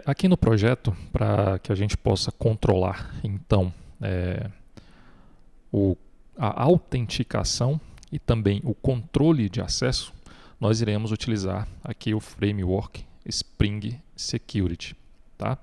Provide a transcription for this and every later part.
Aqui no projeto, para que a gente possa controlar, então, é, o, a autenticação e também o controle de acesso, nós iremos utilizar aqui o framework Spring Security. Tá?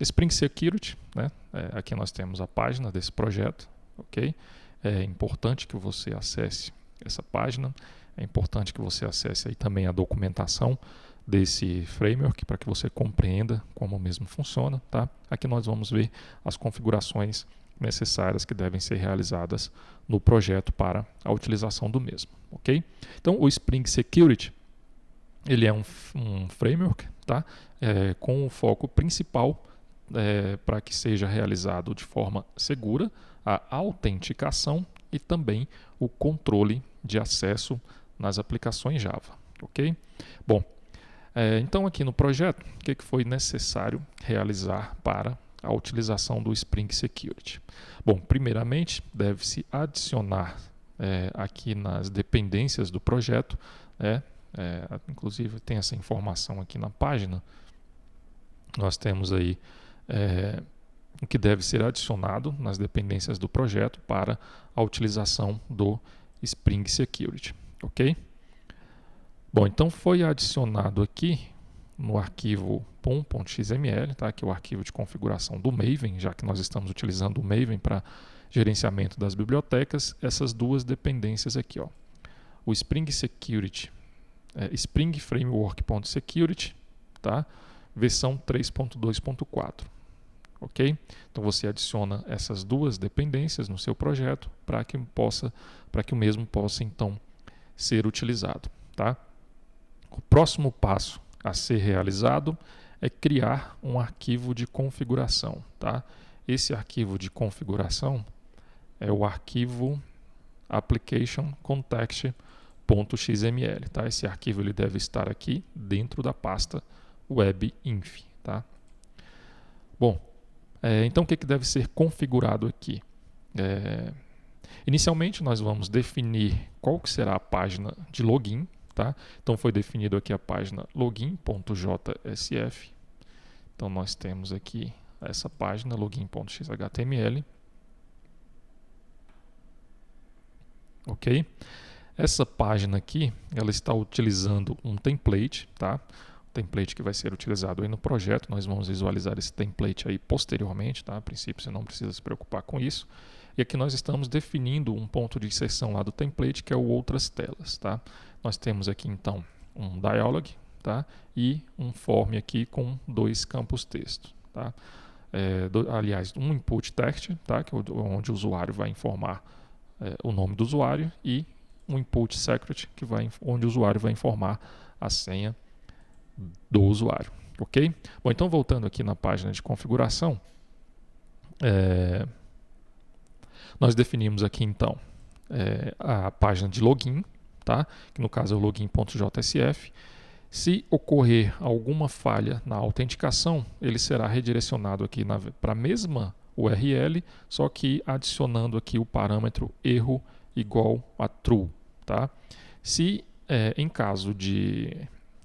Spring Security, né? Aqui nós temos a página desse projeto. Okay? É importante que você acesse essa página, é importante que você acesse aí também a documentação desse framework para que você compreenda como o mesmo funciona. Tá? Aqui nós vamos ver as configurações necessárias que devem ser realizadas no projeto para a utilização do mesmo. Okay? Então, o Spring Security ele é um framework, tá? Com o foco principal para que seja realizado de forma segura a autenticação e também o controle de acesso nas aplicações Java. Ok? Bom, então aqui no projeto, o que foi necessário realizar para a utilização do Spring Security? Bom, primeiramente deve-se adicionar aqui nas dependências do projeto, inclusive tem essa informação aqui na página, nós temos aí o que deve ser adicionado nas dependências do projeto para a utilização do Spring Security. Ok? Bom, então foi adicionado aqui no arquivo pom.xml, tá? Que é o arquivo de configuração do Maven, já que nós estamos utilizando o Maven para gerenciamento das bibliotecas, essas duas dependências aqui, ó. O Spring Security, Spring Framework.security, tá? Versão 3.2.4. Ok? Então você adiciona essas duas dependências no seu projeto para que o mesmo possa então ser utilizado. Tá? O próximo passo a ser realizado é criar um arquivo de configuração. Tá? Esse arquivo de configuração é o arquivo application context.xml. Tá? Esse arquivo ele deve estar aqui dentro da pasta webinf. Tá? Bom, então o que deve ser configurado aqui? Inicialmente nós vamos definir qual que será a página de login. Tá? Então foi definido aqui a página login.jsf. Então nós temos aqui essa página login.xhtml. Ok? Essa página aqui, ela está utilizando um template, tá? Template que vai ser utilizado aí no projeto. Nós vamos visualizar esse template aí posteriormente, tá? A princípio você não precisa se preocupar com isso. E aqui nós estamos definindo um ponto de inserção lá do template, que é o outras telas, tá? Nós temos aqui então um dialog, tá? E um form aqui com dois campos texto, tá? Aliás, um input text, tá? Que é onde o usuário vai informar o nome do usuário, e um input secret, onde o usuário vai informar a senha do usuário, ok? Bom, então voltando aqui na página de configuração, nós definimos aqui então a página de login, tá? Que no caso é o login.jsf. Se ocorrer alguma falha na autenticação, ele será redirecionado aqui para a mesma URL, só que adicionando aqui o parâmetro erro igual a true, tá? Se em caso de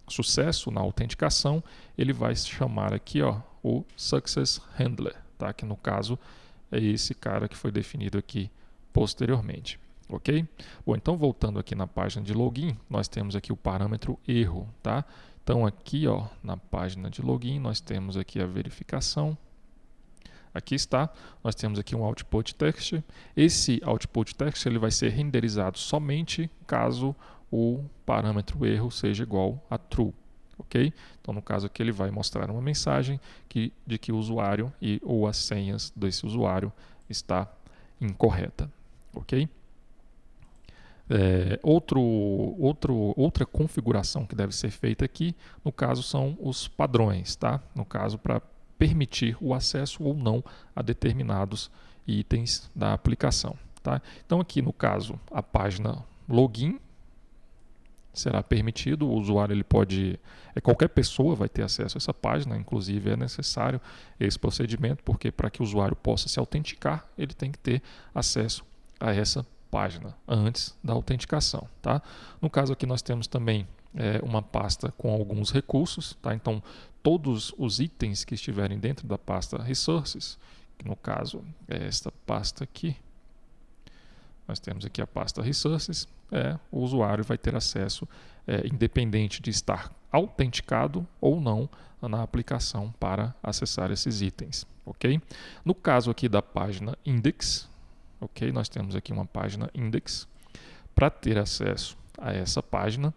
sucesso na autenticação, ele vai chamar aqui, ó, o Success Handler, tá? Que no caso é esse cara que foi definido aqui posteriormente. Ok? Bom, então voltando aqui na página de login, nós temos aqui o parâmetro erro, tá? Então aqui, ó, na página de login, nós temos aqui a verificação. Aqui está, nós temos aqui um output text. Esse output text ele vai ser renderizado somente caso o parâmetro erro seja igual a true. Ok? Então, no caso aqui, ele vai mostrar uma mensagem de que o usuário ou as senhas desse usuário está incorreta. Ok? Outra configuração que deve ser feita aqui, no caso, são os padrões, tá? No caso, para permitir o acesso ou não a determinados itens da aplicação, tá? Então, aqui no caso, a página login será permitido, o usuário ele pode, qualquer pessoa vai ter acesso a essa página, inclusive é necessário esse procedimento, porque para que o usuário possa se autenticar, ele tem que ter acesso a essa página antes da autenticação, tá? No caso aqui nós temos também uma pasta com alguns recursos, tá? Então, todos os itens que estiverem dentro da pasta Resources, que no caso é esta pasta aqui, nós temos aqui a pasta Resources, o usuário vai ter acesso, independente de estar autenticado ou não na aplicação para acessar esses itens, ok? No caso aqui da página Index, ok? Nós temos aqui uma página Index. Para ter acesso a essa página,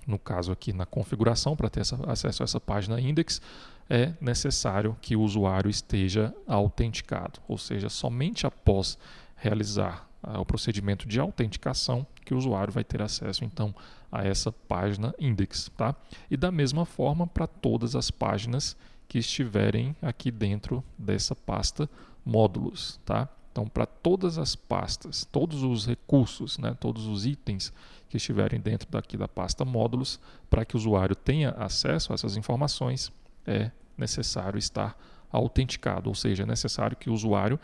no caso aqui na configuração, para ter acesso a essa página Index, é necessário que o usuário esteja autenticado, ou seja, somente após realizar o procedimento de autenticação que o usuário vai ter acesso então a essa página Index, tá? E da mesma forma para todas as páginas que estiverem aqui dentro dessa pasta Módulos, tá? Então, para todas as pastas, todos os recursos, né, todos os itens que estiverem dentro daqui da pasta Módulos, para que o usuário tenha acesso a essas informações, é necessário estar autenticado, ou seja, é necessário que o usuário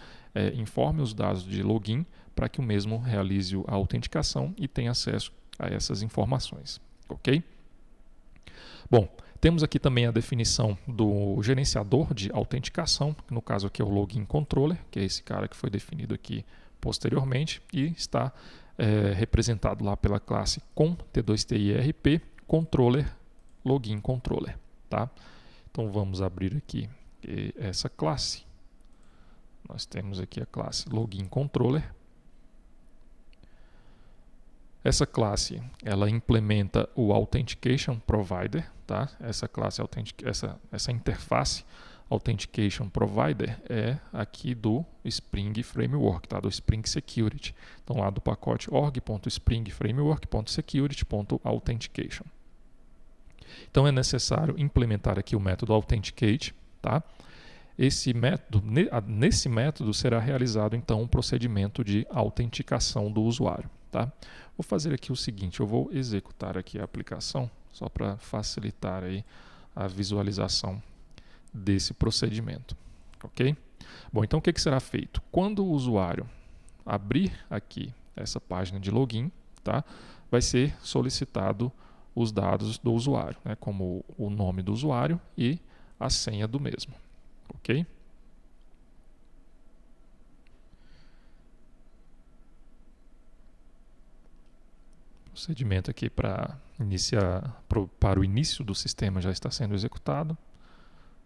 informe os dados de login para que o mesmo realize a autenticação e tenha acesso a essas informações, ok? Bom, temos aqui também a definição do gerenciador de autenticação, que no caso aqui é o Login Controller, que é esse cara que foi definido aqui posteriormente e está representado lá pela classe com T2TIRP Controller Login Controller, tá? Então vamos abrir aqui essa classe. Nós temos aqui a classe Login Controller. Essa classe, ela implementa o Authentication Provider, tá? Essa classe, essa interface Authentication Provider é aqui do Spring Framework, tá? Do Spring Security. Então, lá do pacote org.springframework.security.authentication. Então, é necessário implementar aqui o método Authenticate, tá? Nesse método será realizado, então, um procedimento de autenticação do usuário, tá? Vou fazer aqui o seguinte, eu vou executar aqui a aplicação, só para facilitar aí a visualização desse procedimento, ok? Bom, então o que será feito? Quando o usuário abrir aqui essa página de login, tá? Vai ser solicitado os dados do usuário, né? Como o nome do usuário e a senha do mesmo, ok? Procedimento aqui para o início do sistema já está sendo executado.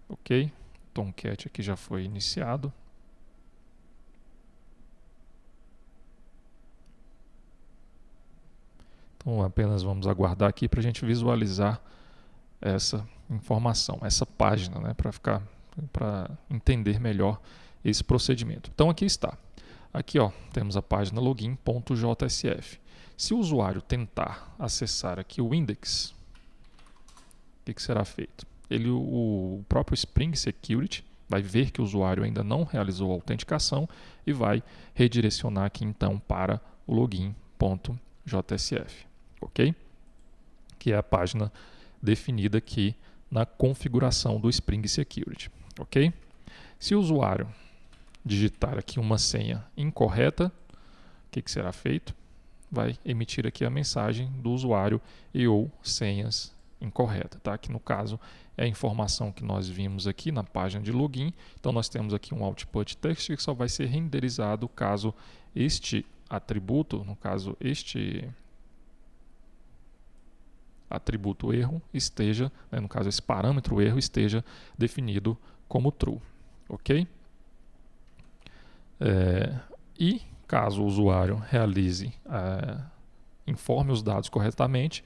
Ok, Tomcat aqui já foi iniciado. Então apenas vamos aguardar aqui para a gente visualizar essa informação, essa página, né, para entender melhor esse procedimento. Então aqui está. Aqui temos a página login.jsf. Se o usuário tentar acessar aqui o index, o que será feito? O próprio Spring Security vai ver que o usuário ainda não realizou a autenticação e vai redirecionar aqui então para o login.jsf, ok? Que é a página definida aqui na configuração do Spring Security, ok? Se o usuário digitar aqui uma senha incorreta, o que será feito? Vai emitir aqui a mensagem do usuário e ou senhas incorreta, tá? Que no caso é a informação que nós vimos aqui na página de login. Então nós temos aqui um output text que só vai ser renderizado caso este atributo, no caso este atributo erro esteja, né, no caso esse parâmetro erro esteja definido como true, ok? E caso o usuário realize, informe os dados corretamente,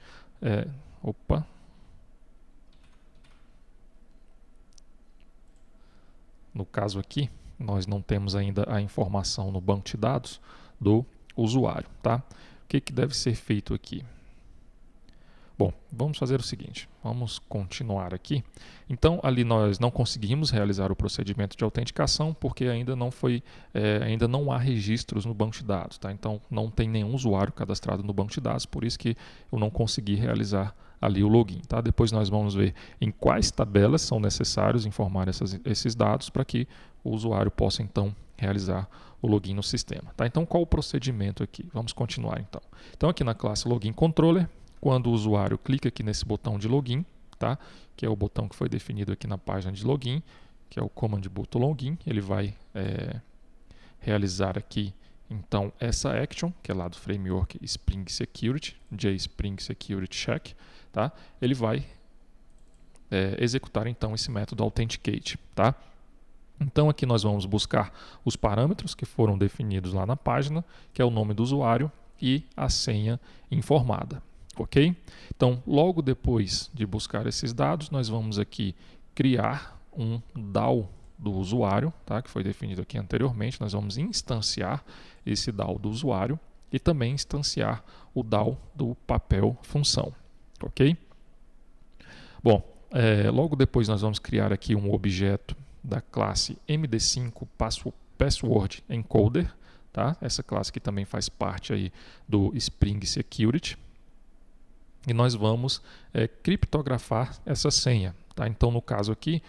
no caso aqui, nós não temos ainda a informação no banco de dados do usuário, tá? O que deve ser feito aqui? Bom, vamos fazer o seguinte, vamos continuar aqui. Então, ali nós não conseguimos realizar o procedimento de autenticação porque ainda não há registros no banco de dados, tá? Então, não tem nenhum usuário cadastrado no banco de dados, por isso que eu não consegui realizar ali o login, tá? Depois nós vamos ver em quais tabelas são necessários informar esses dados para que o usuário possa então realizar o login no sistema, tá? Então, qual o procedimento aqui? Vamos continuar então. Então, aqui na classe Login Controller, quando o usuário clica aqui nesse botão de login, tá? Que é o botão que foi definido aqui na página de login, que é o command button login, ele vai realizar aqui então essa action, que é lá do framework Spring Security, JSpring Security Check, tá? Ele vai executar então esse método Authenticate, tá? Então aqui nós vamos buscar os parâmetros que foram definidos lá na página, que é o nome do usuário e a senha informada, ok? Então logo depois de buscar esses dados, nós vamos aqui criar um DAO do usuário, tá? Que foi definido aqui anteriormente. Nós vamos instanciar esse DAO do usuário e também instanciar o DAO do papel função, ok? Bom, logo depois nós vamos criar aqui um objeto da classe MD5 Password Encoder, tá? Essa classe que também faz parte aí do Spring Security. E nós vamos criptografar essa senha, tá? Então no caso aqui,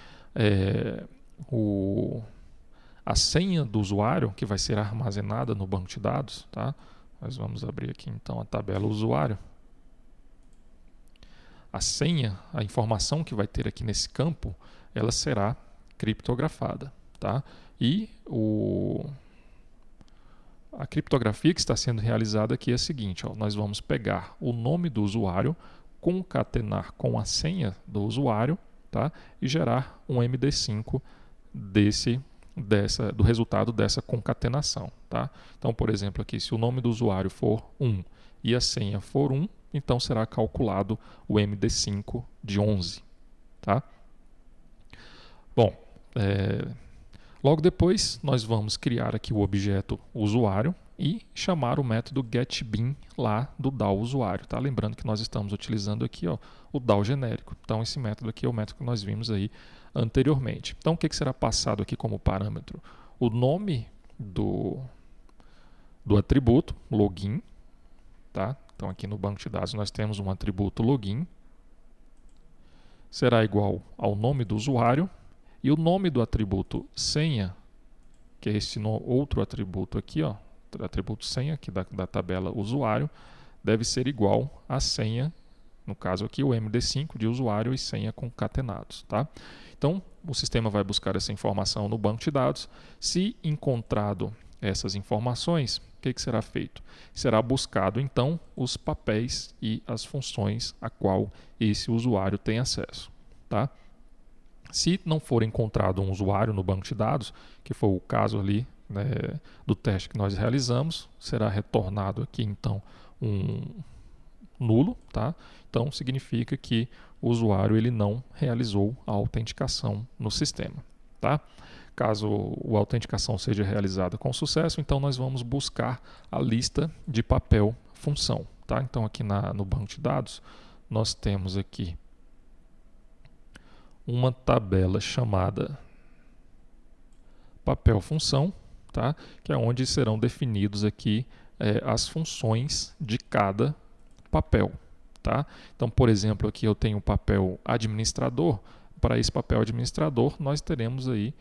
a senha do usuário que vai ser armazenada no banco de dados, tá? Nós vamos abrir aqui então a tabela usuário. A senha, a informação que vai ter aqui nesse campo, ela será criptografada, tá? E a criptografia que está sendo realizada aqui é a seguinte, ó, nós vamos pegar o nome do usuário, concatenar com a senha do usuário, tá? E gerar um MD5 do resultado dessa concatenação, tá? Então, por exemplo, aqui, se o nome do usuário for 1 e a senha for 1, então será calculado o MD5 de 11, tá? Bom, logo depois nós vamos criar aqui o objeto usuário e chamar o método getBean lá do DAO usuário, tá? Lembrando que nós estamos utilizando aqui, ó, o DAO genérico. Então esse método aqui é o método que nós vimos aí anteriormente. Então o que será passado aqui como parâmetro? O nome do atributo login, tá? Então aqui no banco de dados nós temos um atributo login, será igual ao nome do usuário, e o nome do atributo senha, que é esse outro atributo aqui, ó, atributo senha aqui da tabela usuário, deve ser igual à senha, no caso aqui o MD5 de usuário e senha concatenados, tá? Então o sistema vai buscar essa informação no banco de dados. Se encontrado essas informações, o que será feito? Será buscado então os papéis e as funções a qual esse usuário tem acesso, tá? Se não for encontrado um usuário no banco de dados, que foi o caso ali, né, do teste que nós realizamos, será retornado aqui então um nulo, tá? Então significa que o usuário ele não realizou a autenticação no sistema, tá? Caso a autenticação seja realizada com sucesso, então nós vamos buscar a lista de papel função, tá? Então aqui no banco de dados nós temos aqui uma tabela chamada papel função, tá? Que é onde serão definidos aqui as funções de cada papel, tá? Então, por exemplo, aqui eu tenho o papel administrador. Para esse papel administrador, nós teremos aí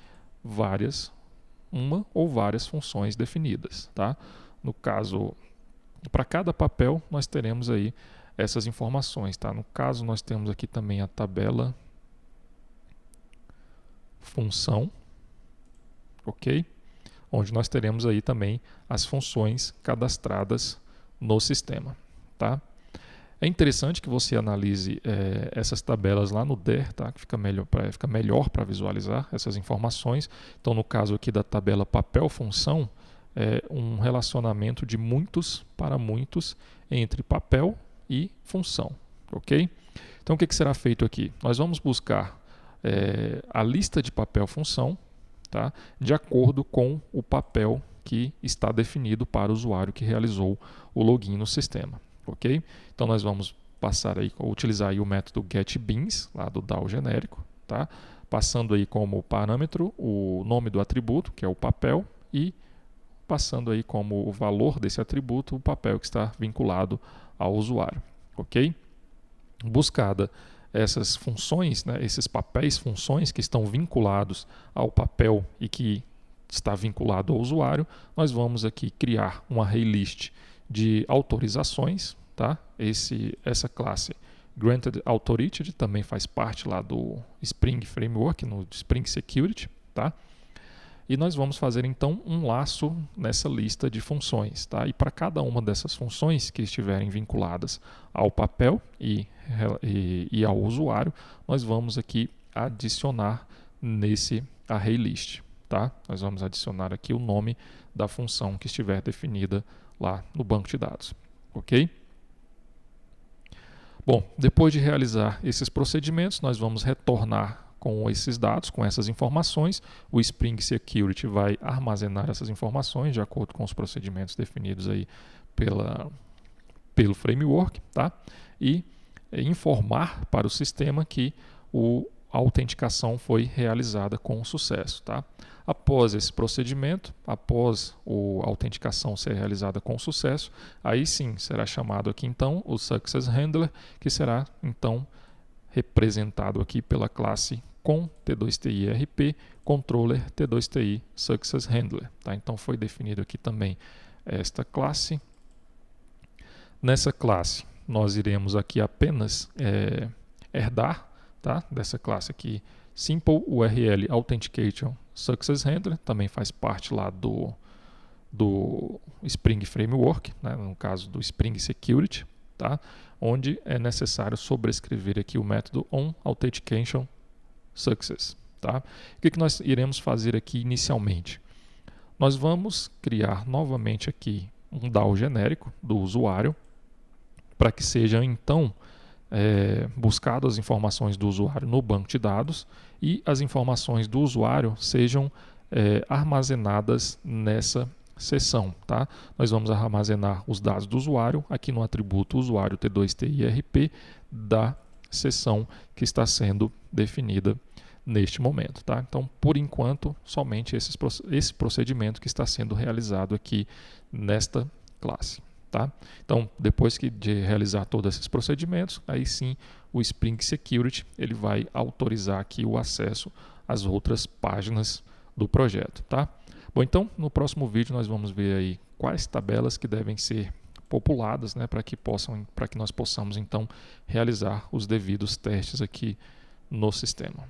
uma ou várias funções definidas, tá? No caso, para cada papel, nós teremos aí essas informações, tá? No caso, nós temos aqui também a tabela função, ok? Onde nós teremos aí também as funções cadastradas no sistema, tá? É interessante que você analise essas tabelas lá no DER, tá? Que fica melhor para visualizar essas informações. Então, no caso aqui da tabela papel-função, é um relacionamento de muitos para muitos entre papel e função, ok? Então, o que será feito aqui? Nós vamos buscar a lista de papel-função, tá? De acordo com o papel que está definido para o usuário que realizou o login no sistema. Ok? Então nós vamos utilizar aí o método getBeans, lá do DAO genérico, tá? Passando aí como parâmetro o nome do atributo, que é o papel, e passando aí como o valor desse atributo o papel que está vinculado ao usuário. Ok? Buscada essas funções, né, esses papéis, funções que estão vinculados ao papel e que está vinculado ao usuário, nós vamos aqui criar um array list de autorizações, tá? Essa classe Granted Authority também faz parte lá do Spring Framework, no Spring Security, tá? E nós vamos fazer então um laço nessa lista de funções, tá? E para cada uma dessas funções que estiverem vinculadas ao papel e ao usuário, nós vamos aqui adicionar nesse array list, tá? Nós vamos adicionar aqui o nome da função que estiver definida lá no banco de dados, ok? Bom, depois de realizar esses procedimentos, nós vamos retornar com esses dados, com essas informações. O Spring Security vai armazenar essas informações de acordo com os procedimentos definidos aí pelo framework, tá? E informar para o sistema que a autenticação foi realizada com sucesso, tá? Após esse procedimento, após a autenticação ser realizada com sucesso, aí sim será chamado aqui então o Success Handler, que será então representado aqui pela classe com T2TI RP Controller T2TI Success Handler, tá? Então foi definido aqui também esta classe. Nessa classe nós iremos aqui apenas herdar, tá? Dessa classe aqui Simple URL Authentication Success Handler, também faz parte lá do Spring Framework, né? No caso do Spring Security, tá? Onde é necessário sobrescrever aqui o método onAuthentication Success, tá? O que nós iremos fazer aqui inicialmente? Nós vamos criar novamente aqui um DAO genérico do usuário para que sejam então buscadas as informações do usuário no banco de dados e as informações do usuário sejam armazenadas nessa seção, tá? Nós vamos armazenar os dados do usuário aqui no atributo usuário T2TIRP da seção que está sendo definida neste momento, tá? Então, por enquanto, somente esse procedimento que está sendo realizado aqui nesta classe, tá? Então, depois de realizar todos esses procedimentos, aí sim o Spring Security ele vai autorizar aqui o acesso às outras páginas do projeto, tá? Bom, então no próximo vídeo nós vamos ver aí quais tabelas que devem ser populadas, né, para que nós possamos então realizar os devidos testes aqui no sistema.